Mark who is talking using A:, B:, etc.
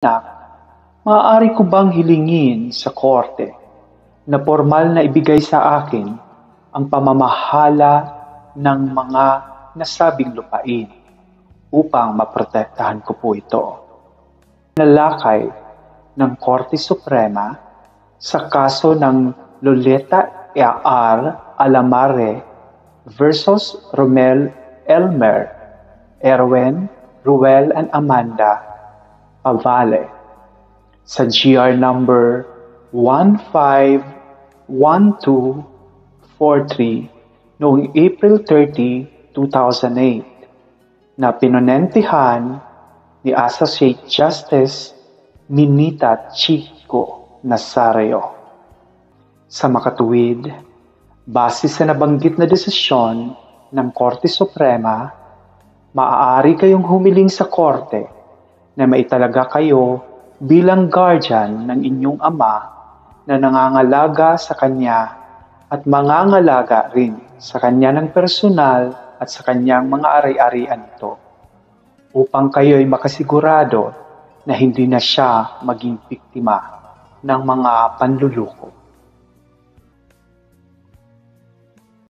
A: Anak, maaari ko bang hilingin sa korte na formal na ibigay sa akin ang pamamahala ng mga nasabing lupain upang maprotektahan ko po ito? Nalakay ng Korte Suprema sa kaso ng Loleta R. Alamare versus Romel Elmer, Erwin, Ruel and Amanda Pavale sa GR number 151243 noong April 30, 2008 na pinonentihan ni Associate Justice Minita Chico Nazario. Sa makatuwid, base sa nabanggit na desisyon ng Korte Suprema, maaari kayong humiling sa korte na maitalaga kayo bilang guardian ng inyong ama na nangangalaga sa kanya at mangangalaga rin sa kanya ng personal at sa kanyang mga ari-arian ito, upang kayo'y makasigurado na hindi na siya maging biktima ng mga panluloko.